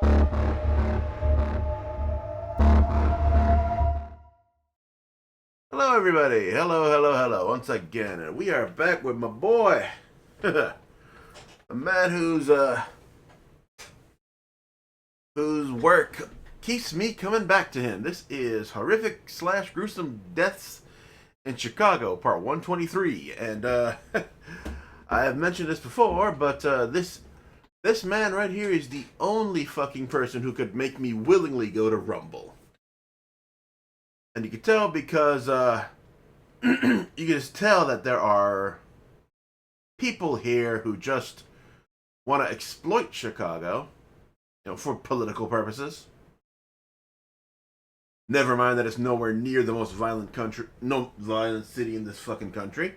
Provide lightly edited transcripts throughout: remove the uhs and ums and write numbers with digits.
Hello, everybody. Hello. Once again, and we are back with my boy, a man whose work keeps me coming back to him. This is horrific / gruesome deaths in Chcago, part 123, and I have mentioned this before, but this man right here is the only fucking person who could make me willingly go to Rumble. And you can tell because you can just tell that there are people here who just want to exploit Chcago, for political purposes. Never mind that it's nowhere near the most violent city in this fucking country.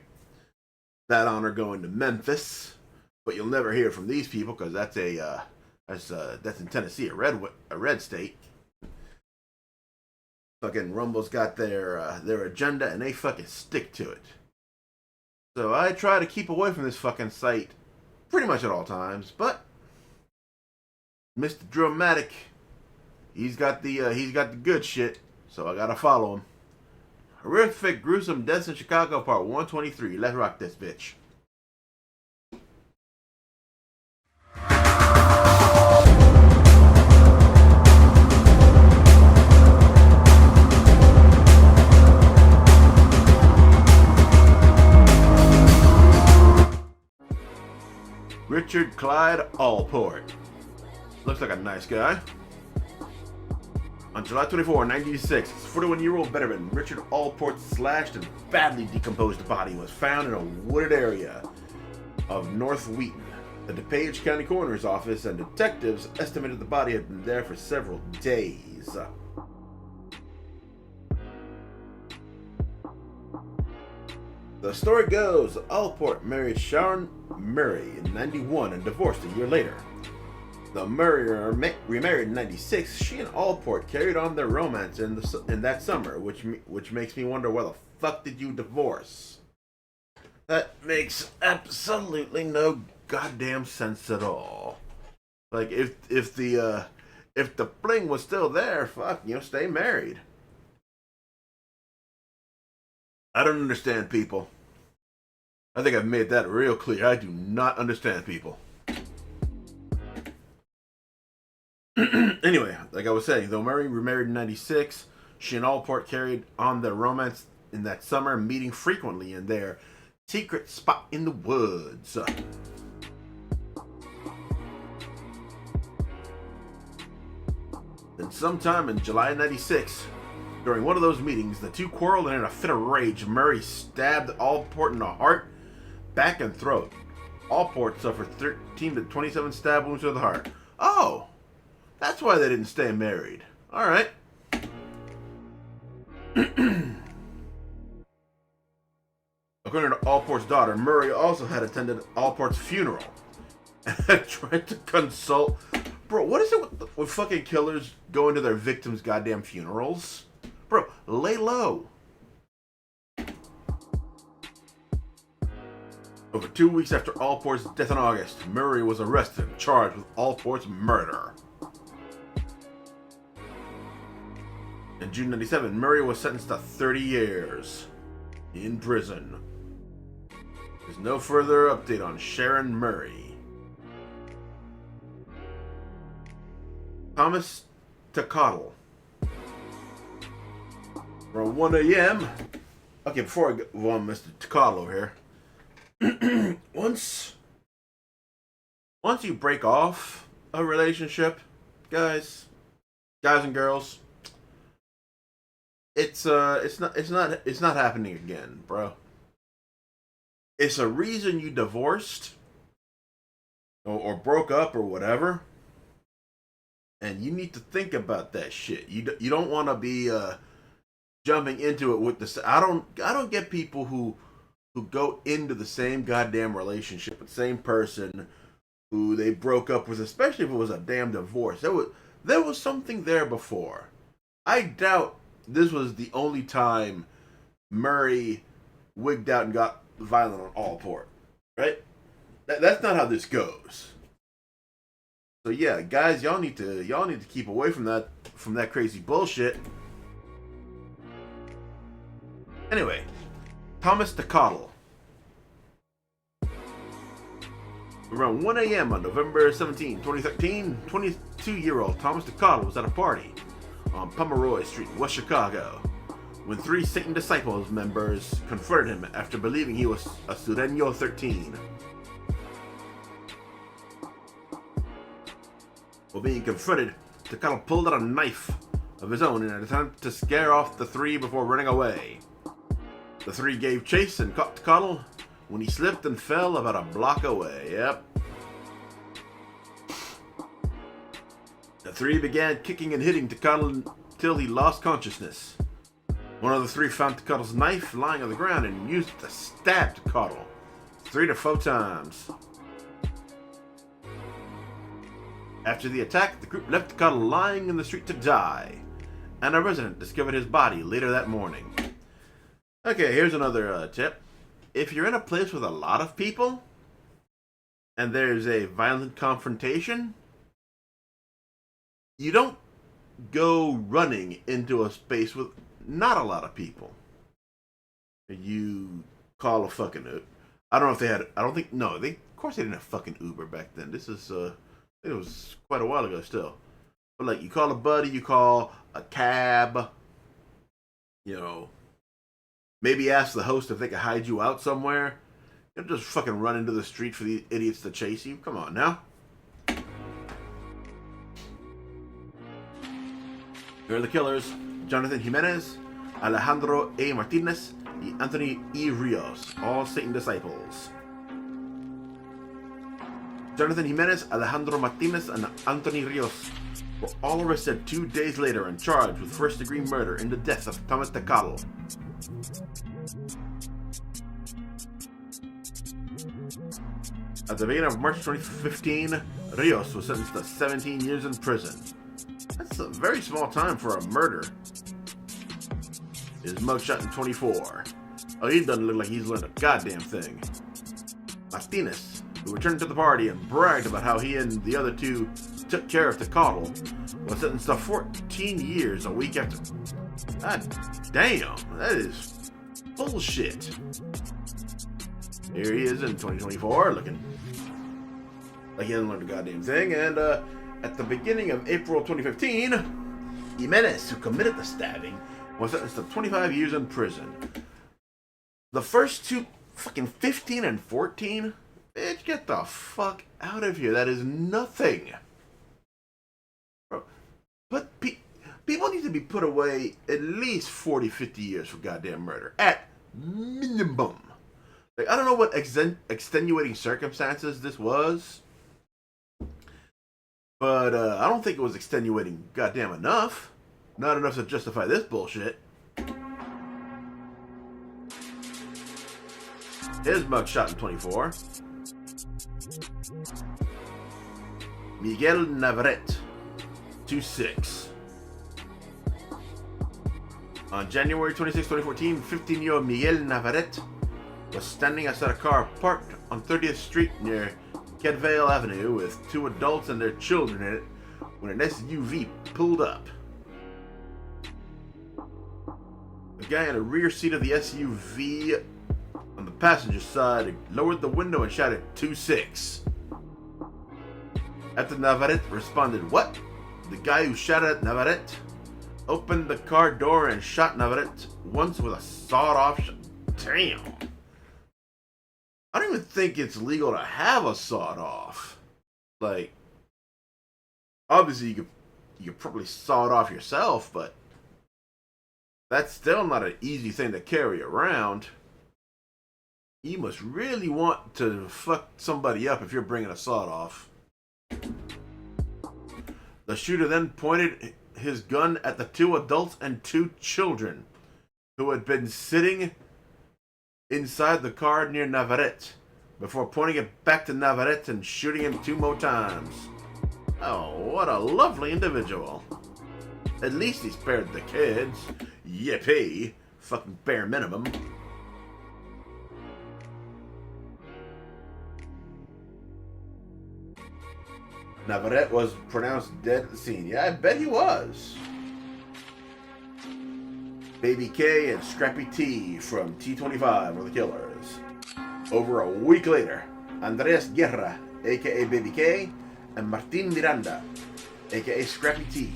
That honor going to Memphis, but you'll never hear from these people because that's in Tennessee, a red state. Fucking Rumble's got their agenda and they fucking stick to it. So I try to keep away from this fucking site pretty much at all times, but Mr. Drillmatic, he's got the good shit, so I gotta follow him. Horrific gruesome deaths in Chcago, part 123. Let's rock this bitch. Richard Clyde Allport. Looks like a nice guy. On July 24, 1986, 41-year-old veteran Richard Allport's slashed and badly decomposed body was found in a wooded area of North Wheaton. The DuPage County Coroner's Office and detectives estimated the body had been there for several days. The story goes, Allport married Sharon Murray in 91 and divorced a year later. The Murray remarried in 96. She and Allport carried on their romance in that summer, which makes me wonder, why the fuck did you divorce? That makes absolutely no goddamn sense at all. Like, if the fling was still there, fuck, stay married. I don't understand people. I think I've made that real clear. I do not understand people. Anyway, like I was saying, though Murray remarried in 96, she and Allport carried on their romance in that summer, meeting frequently in their secret spot in the woods. Then sometime in July 96, during one of those meetings, the two quarreled, and in a fit of rage, Murray stabbed Allport in the heart, back, and throat. Allport suffered 13 to 27 stab wounds to the heart. Oh, that's why they didn't stay married. All right. According to Allport's daughter, Murray also had attended Allport's funeral and had tried to consult. Bro, what is it with fucking killers going to their victims' goddamn funerals? Bro, lay low. Over 2 weeks after Allport's death in August, Murray was arrested and charged with Allport's murder. In June 97, Murray was sentenced to 30 years in prison. There's no further update on Sharon Murray. Thomas Chcago. Around 1 a.m. Okay, before I go on, Mr. Chcago here. Once you break off a relationship, guys and girls, it's not happening again, bro. It's a reason you divorced or broke up or whatever, and you need to think about that shit. You don't want to be jumping into it with this. I don't get people who go into the same goddamn relationship with the same person who they broke up with, especially if it was a damn divorce. There was something there before. I doubt this was the only time Murray wigged out and got violent on Allport, right? That's not how this goes. So yeah, guys, y'all need to keep away from that crazy bullshit. Anyway, Thomas the Coddle. Around 1 a.m. on November 17, 2013, 22-year-old Thomas the Coddle was at a party on Pomeroy Street in West Chcago when 3 Satan Disciples members confronted him after believing he was a Sureño 13. While being confronted, the Coddle pulled out a knife of his own in an attempt to scare off the 3 before running away. The 3 gave chase and caught the Coddle when he slipped and fell about a block away. Yep. The 3 began kicking and hitting the Coddle until he lost consciousness. One of the 3 found the Coddle's knife lying on the ground and used it to stab the Coddle 3 to 4 times. After the attack, the group left the Coddle lying in the street to die, and a resident discovered his body later that morning. Okay, here's another tip. If you're in a place with a lot of people, and there's a violent confrontation, you don't go running into a space with not a lot of people. You call a fucking Uber. I don't know if they had, I don't think, no, of course they didn't have fucking Uber back then. This is, it was quite a while ago still. But like, you call a buddy, you call a cab, you know, maybe ask the host if they can hide you out somewhere. You don't just fucking run into the street for these idiots to chase you. Come on now. Here are the killers: Jonathan Jimenez, Alejandro A. Martinez, and Anthony E. Rios, all Satan disciples. Jonathan Jimenez, Alejandro Martinez, and Anthony Rios were all arrested 2 days later and charged with first-degree murder in the death of Thomas the Coddle. At the beginning of March 2015, Rios was sentenced to 17 years in prison. That's a very small time for a murder. His mugshot in 24. Oh, he doesn't look like he's learned a goddamn thing. Martinez, who returned to the party and bragged about how he and the other 2 took care of the Coddle, was sentenced to 14 years a week after. God damn, that is bullshit. Here he is in 2024, looking like he hasn't learned a goddamn thing. And at the beginning of April 2015, Jimenez, who committed the stabbing, was sentenced to 25 years in prison. The first 2, fucking 15 and 14, bitch, get the fuck out of here. That is nothing. Bro, but people need to be put away at least 40, 50 years for goddamn murder. At minimum. Like, I don't know what extenuating circumstances this was, but I don't think it was extenuating goddamn enough. Not enough to justify this bullshit. His mugshot in 24. Miguel Navarrete, 2'6". On January 26, 2014, 15-year-old Miguel Navarrete was standing outside a car parked on 30th Street near Kedvale Avenue with 2 adults and their children in it when an SUV pulled up. The guy in the rear seat of the SUV on the passenger side lowered the window and shouted, 2-6. After Navarrete responded, "What?" the guy who shouted at Navarrete opened the car door and shot Navarrete once with a sawed-off shot. Damn. I don't even think it's legal to have a sawed-off. Like, obviously you could probably saw it off yourself, but that's still not an easy thing to carry around. You must really want to fuck somebody up if you're bringing a sawed-off. The shooter then pointed his gun at the 2 adults and 2 children who had been sitting inside the car near Navarrete before pointing it back to Navarrete and shooting him 2 more times. Oh, what a lovely individual. At least he spared the kids. Yippee. Fucking bare minimum. Navarrete was pronounced dead at the scene. Yeah, I bet he was. Baby K and Scrappy T from T25 were the killers. Over a week later, Andres Guerra, aka Baby K, and Martin Miranda, aka Scrappy T,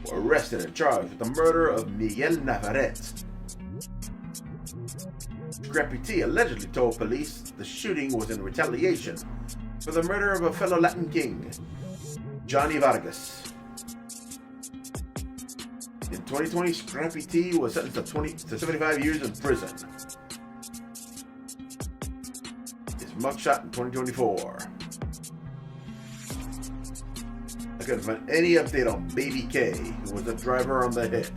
were arrested and charged with the murder of Miguel Navarrete. Scrappy T allegedly told police the shooting was in retaliation for the murder of a fellow Latin king, Johnny Vargas. In 2020, Scrappy T was sentenced to 75 years in prison. His mugshot in 2024. I couldn't find any update on Baby K, who was the driver on the hit.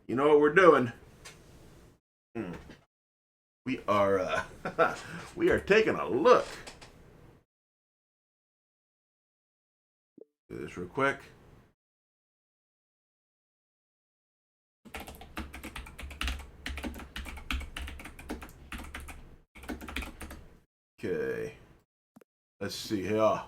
You know what we're doing? We are we are taking a look. Do this real quick. Okay. Let's see here.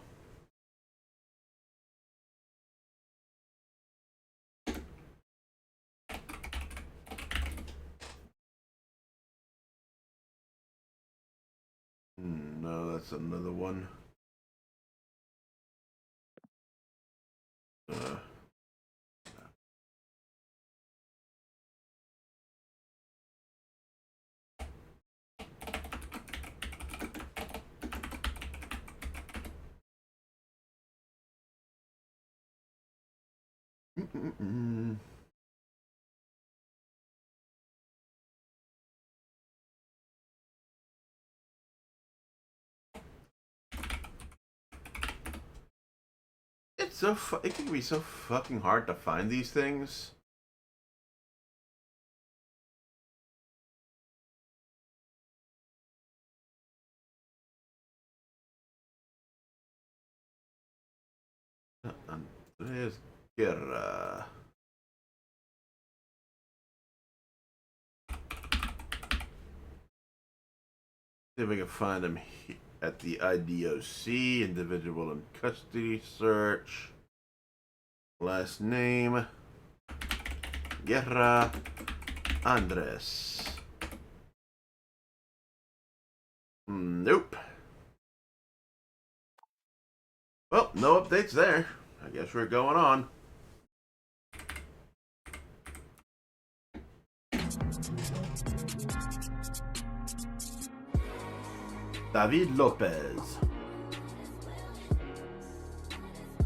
No, that's another one. It can be so fucking hard to find these things. Andres Guerra. See if we can find him at the IDOC, individual in custody search. Last name, Guerra Andres. Nope. Well, no updates there. I guess we're going on. David Lopez.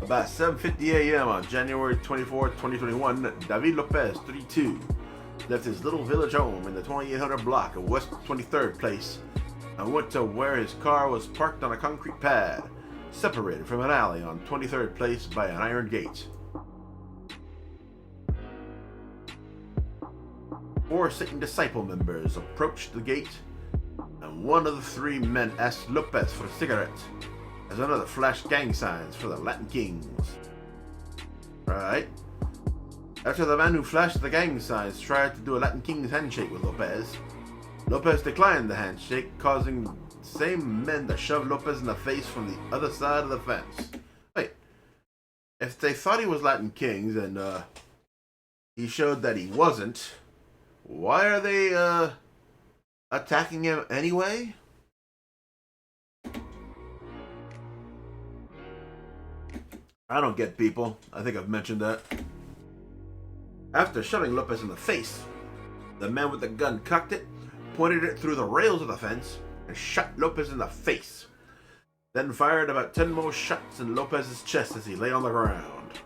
About 7:50 a.m. on January 24, 2021, David Lopez, 32, left his little village home in the 2800 block of West 23rd Place and went to where his car was parked on a concrete pad, separated from an alley on 23rd Place by an iron gate. 4 Satan Disciple members approached the gate, and one of the 3 men asked Lopez for a cigarette as another flashed gang signs for the Latin Kings. Right. After the man who flashed the gang signs tried to do a Latin Kings handshake with Lopez, Lopez declined the handshake, causing the same men to shove Lopez in the face from the other side of the fence. Wait, if they thought he was Latin Kings and he showed that he wasn't, why are they attacking him anyway? I don't get people. I think I've mentioned that. After shoving Lopez in the face, the man with the gun cocked it, pointed it through the rails of the fence, and shot Lopez in the face. Then fired about 10 more shots in Lopez's chest as he lay on the ground.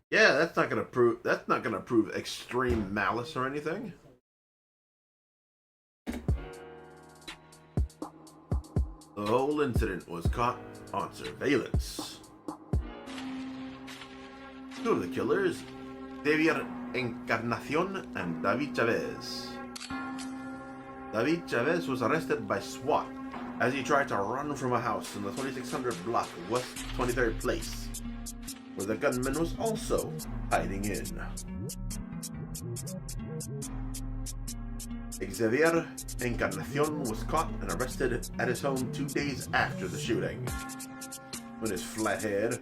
Yeah, that's not gonna prove extreme malice or anything. The whole incident was caught on surveillance. 2 of the killers, Javier Encarnacion and David Chavez. David Chavez was arrested by SWAT as he tried to run from a house in the 2600 block of West 23rd Place, where the gunman was also hiding in. Xavier Encarnacion was caught and arrested at his home 2 days after the shooting. with his flat head.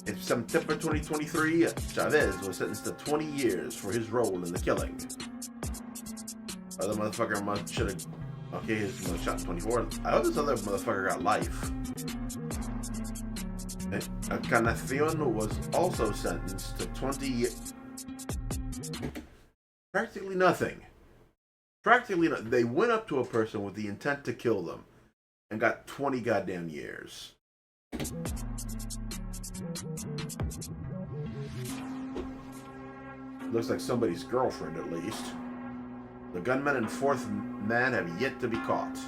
In September 2023, Chavez was sentenced to 20 years for his role in the killing. Other motherfucker should have. Okay, his shot 24. I hope this other motherfucker got life. Encarnacion was also sentenced to 20. Practically nothing. They went up to a person with the intent to kill them and got 20 goddamn years. Looks like somebody's girlfriend, at least. The gunman and fourth man have yet to be caught.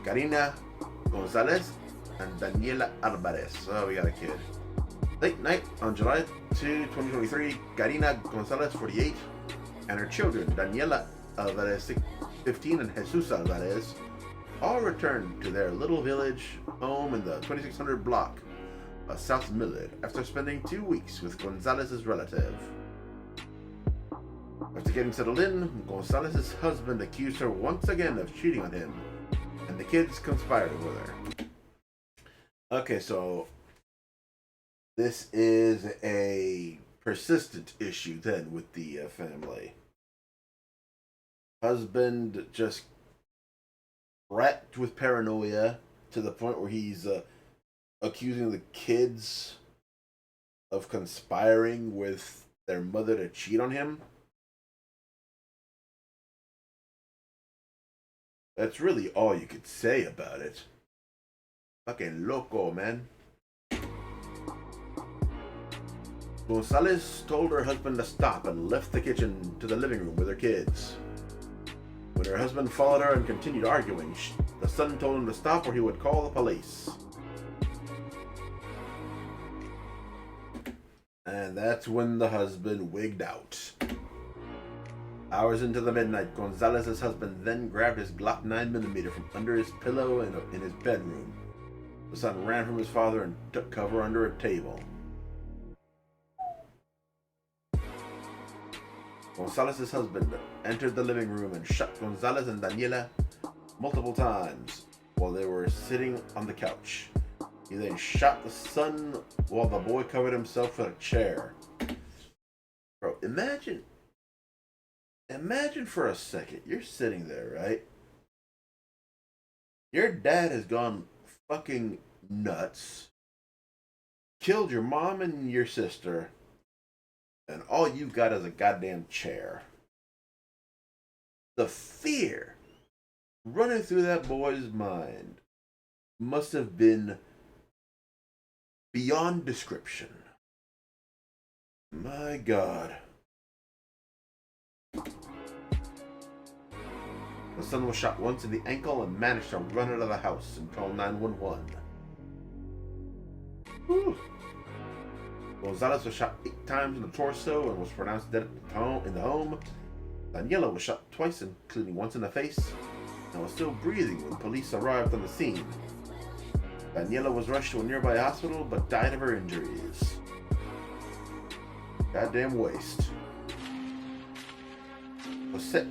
Karina Gonzalez and Daniela Alvarez. Oh, we got a kid. Late night on July 2, 2023, Karina Gonzalez, 48, and her children, Daniela Alvarez, 15, and Jesus Alvarez, all returned to their little village home in the 2600 block of South Millard after spending 2 weeks with Gonzalez's relative. After getting settled in, Gonzalez's husband accused her once again of cheating on him, and the kids conspired with her. Okay, so this is a persistent issue then with the family. Husband just wrecked with paranoia to the point where he's accusing the kids of conspiring with their mother to cheat on him. That's really all you could say about it. Fucking loco, man. Gonzalez told her husband to stop and left the kitchen to the living room with her kids. When her husband followed her and continued arguing, the son told him to stop or he would call the police. And that's when the husband wigged out. Hours into the midnight, Gonzalez's husband then grabbed his Glock 9mm from under his pillow in his bedroom. The son ran from his father and took cover under a table. Gonzalez's husband entered the living room and shot Gonzalez and Daniela multiple times while they were sitting on the couch. He then shot the son while the boy covered himself with a chair. Bro, imagine for a second, you're sitting there, right? Your dad has gone fucking nuts, killed your mom and your sister, and all you've got is a goddamn chair. The fear running through that boy's mind must have been beyond description. My God. The son was shot once in the ankle and managed to run out of the house and call 911. Whew. Gonzalez was shot 8 times in the torso and was pronounced dead in the home. Daniela was shot twice, including once in the face, and was still breathing when police arrived on the scene. Daniela was rushed to a nearby hospital but died of her injuries. Goddamn waste. Was sick.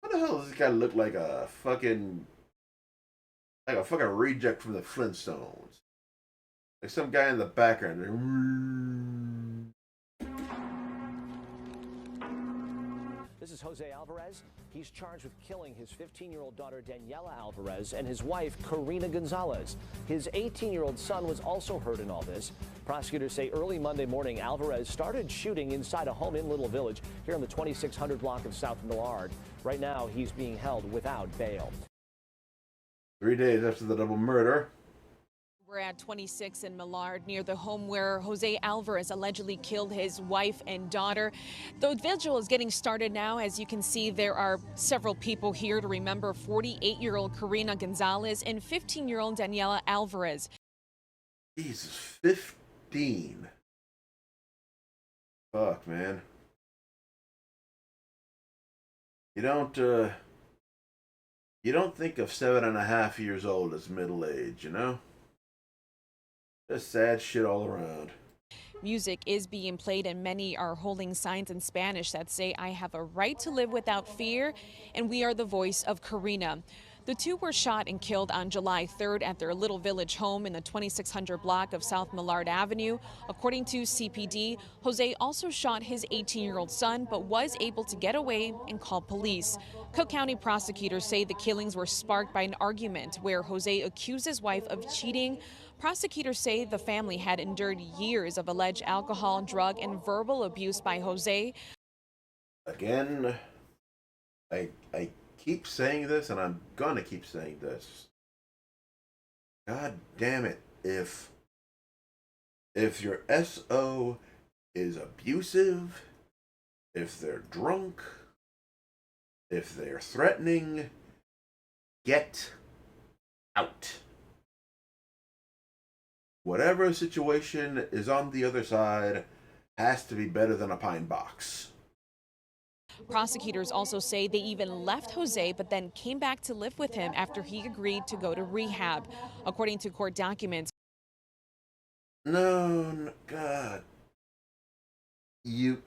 What the hell does this guy look like? A fucking reject from the Flintstones. Like some guy in the background. This is Jose Alvarez. He's charged with killing his 15-year-old daughter, Daniela Alvarez, and his wife, Karina Gonzalez. His 18-year-old son was also hurt in all this. Prosecutors say early Monday morning, Alvarez started shooting inside a home in Little Village here in the 2600 block of South Millard. Right now, he's being held without bail. 3 days after the double murder. We're at 26 in Millard, near the home where Jose Alvarez allegedly killed his wife and daughter. The vigil is getting started now. As you can see, there are several people here to remember 48-year-old Karina Gonzalez and 15-year-old Daniela Alvarez. Jesus, 15. Fuck, man. You don't think of 7.5 years old as middle age, you know? Just sad shit all around. Music is being played and many are holding signs in Spanish that say, "I have a right to live without fear," and "We are the voice of Karina." The two were shot and killed on July 3rd at their Little Village home in the 2600 block of South Millard Avenue. According to CPD, Jose also shot his 18-year-old son, but was able to get away and call police. Cook County prosecutors say the killings were sparked by an argument where Jose accused his wife of cheating. Prosecutors say the family had endured years of alleged alcohol, drug, and verbal abuse by Jose. Again, I keep saying this, and I'm gonna keep saying this. God damn it! If your SO is abusive, if they're drunk, if they're threatening, get out. Whatever situation is on the other side has to be better than a pine box. Prosecutors also say they even left Jose but then came back to live with him after he agreed to go to rehab. According to court documents, No, God. You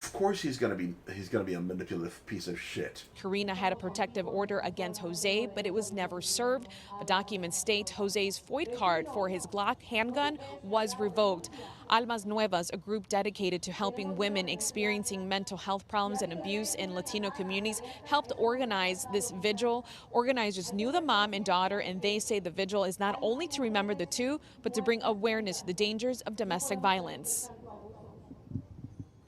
of course he's gonna be a manipulative piece of shit. Karina had a protective order against Jose, but it was never served. The documents state Jose's FOID card for his Glock handgun was revoked. Almas Nuevas, a group dedicated to helping women experiencing mental health problems and abuse in Latino communities, helped organize this vigil. Organizers knew the mom and daughter, and they say the vigil is not only to remember the two, but to bring awareness to the dangers of domestic violence.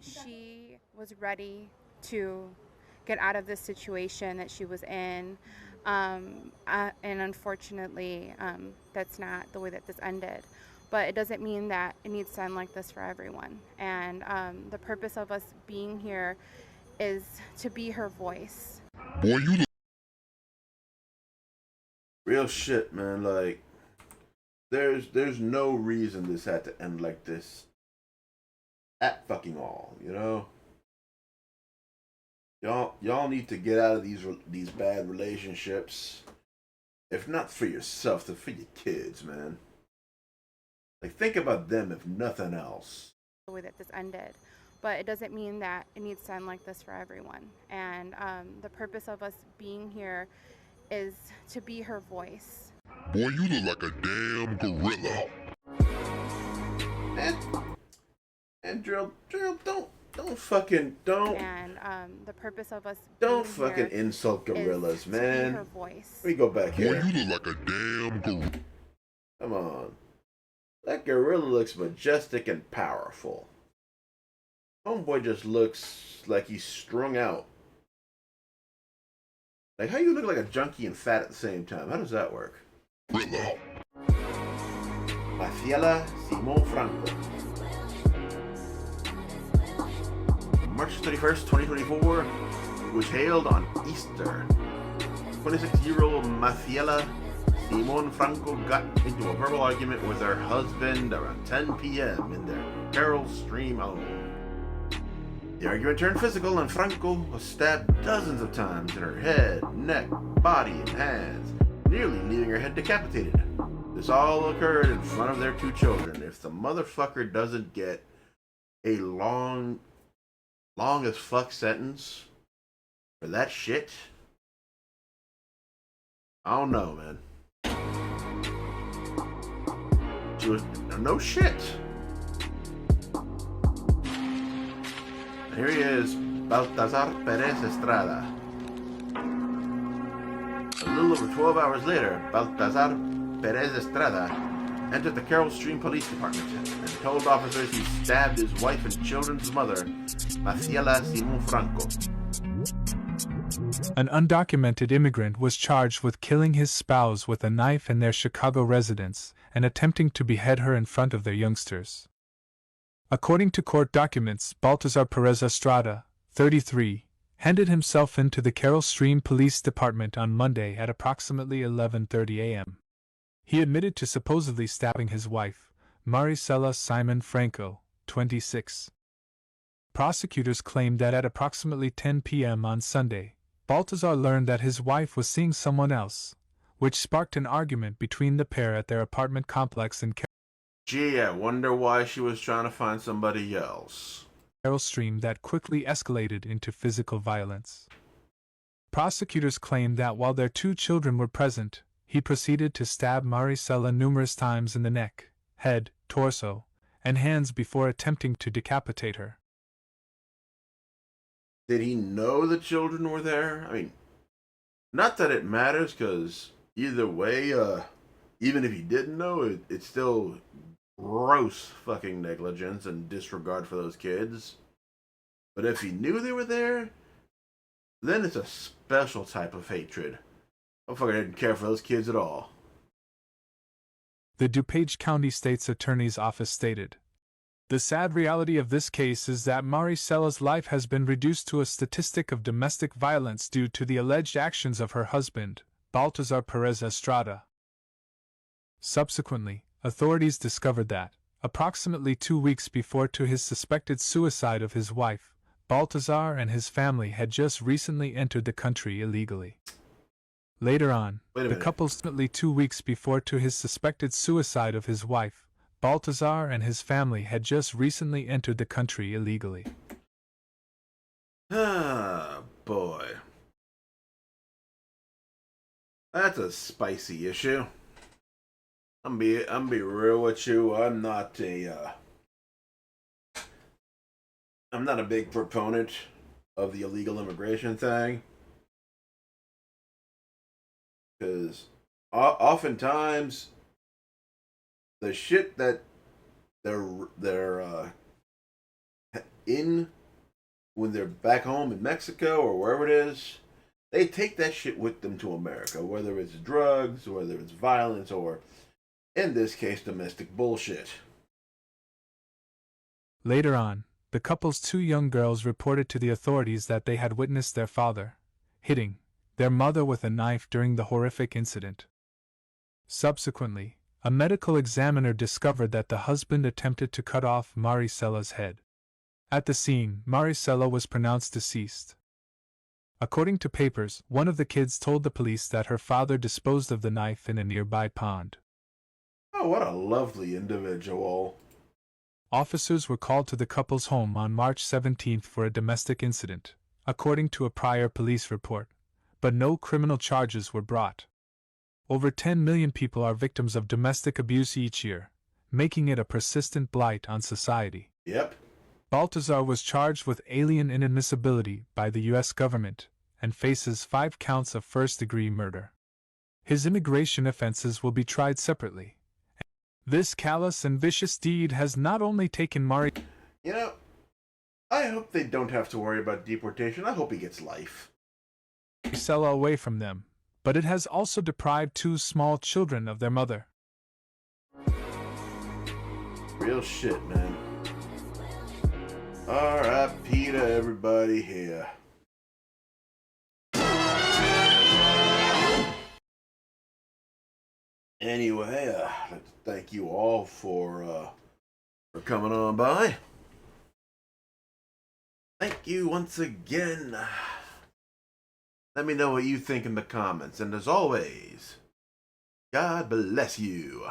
She was ready to get out of this situation that she was in, and unfortunately, that's not the way that this ended. But it doesn't mean that it needs to end like this for everyone. And the purpose of us being here is to be her voice. Boy, you look Real shit, man. Like, there's no reason this had to end like this at fucking all, you know? Y'all need to get out of these bad relationships. If not for yourself, then for your kids, man. Like, think about them if nothing else. The way that this ended. But it doesn't mean that it needs to end like this for everyone. And the purpose of us being here is to be her voice. boy, you look like a damn gorilla. And Drill, don't fucking And the purpose of us don't being fucking here insult gorillas, is to man. be her voice. Let me go back Boy, here. you look like a damn gorilla. Come on. That gorilla looks majestic and powerful. Homeboy just looks like he's strung out. Like, how you look like a junkie and fat at the same time? How does that work? Gorilla. Mafiela Simon Franco. March 31st, 2024, was hailed on Easter. 26-year-old Mafiela Simon Franco got into a verbal argument with her husband around 10 p.m. in their Carroll Stream home. The argument turned physical, and Franco was stabbed dozens of times in her head, neck, body, and hands, nearly leaving her head decapitated. This all occurred in front of their two children. If the motherfucker doesn't get a long as fuck sentence for that shit, I don't know, man. She was no shit. And here he is, Baltazar Perez Estrada. A little over 12 hours later, Baltazar Perez Estrada entered the Carroll Stream Police Department and told officers he stabbed his wife and children's mother, Mafiela Simon Franco. An undocumented immigrant was charged with killing his spouse with a knife in their Chcago residence and attempting to behead her in front of their youngsters. According to court documents, Baltazar Perez Estrada, 33, handed himself into the Carroll Stream Police Department on Monday at approximately 11:30 a.m. He admitted to supposedly stabbing his wife, Maricela Simon Franco, 26. Prosecutors claimed that at approximately 10 p.m. on Sunday, Baltazar learned that his wife was seeing someone else, which sparked an argument between the pair at their apartment complex in Carroll. Gee, I wonder why she was trying to find somebody else. Stream that quickly escalated into physical violence. Prosecutors claimed that while their 2 children were present, he proceeded to stab Maricela numerous times in the neck, head, torso, and hands before attempting to decapitate her. Did he know the children were there? I mean, not that it matters, because either way, even if he didn't know, it's still gross fucking negligence and disregard for those kids. But if he knew they were there, then it's a special type of hatred. I fucking didn't care for those kids at all. The DuPage County State's Attorney's Office stated, "The sad reality of this case is that Maricela's life has been reduced to a statistic of domestic violence due to the alleged actions of her husband, Baltazar Perez Estrada." Subsequently, authorities discovered that, approximately 2 weeks before to his suspected suicide of his wife, Baltazar and his family had just recently entered the country illegally. Later on, the couple's 2 weeks before to his suspected suicide of his wife, Baltazar and his family had just recently entered the country illegally. Ah, boy. That's a spicy issue. I'm be real with you. I'm not a big proponent of the illegal immigration thing, because oftentimes the shit that they're in when they're back home in Mexico or wherever it is, they take that shit with them to America, whether it's drugs, whether it's violence, or in this case, domestic bullshit. Later on, the couple's 2 young girls reported to the authorities that they had witnessed their father hitting their mother with a knife during the horrific incident. Subsequently, a medical examiner discovered that the husband attempted to cut off Maricela's head. At the scene, Maricela was pronounced deceased. According to papers, one of the kids told the police that her father disposed of the knife in a nearby pond. Oh, what a lovely individual. Officers were called to the couple's home on March 17th for a domestic incident, according to a prior police report, but no criminal charges were brought. Over 10 million people are victims of domestic abuse each year, making it a persistent blight on society. Yep. Baltazar was charged with alien inadmissibility by the U.S. government and faces 5 counts of first-degree murder. His immigration offenses will be tried separately. This callous and vicious deed has not only taken You know, I hope they don't have to worry about deportation. I hope he gets life. Maricela away from them, but it has also deprived 2 small children of their mother. Real shit, man. R.I.P. to everybody here. Anyway, I'd like to thank you all for coming on by. Thank you once again. Let me know what you think in the comments, and as always, God bless you.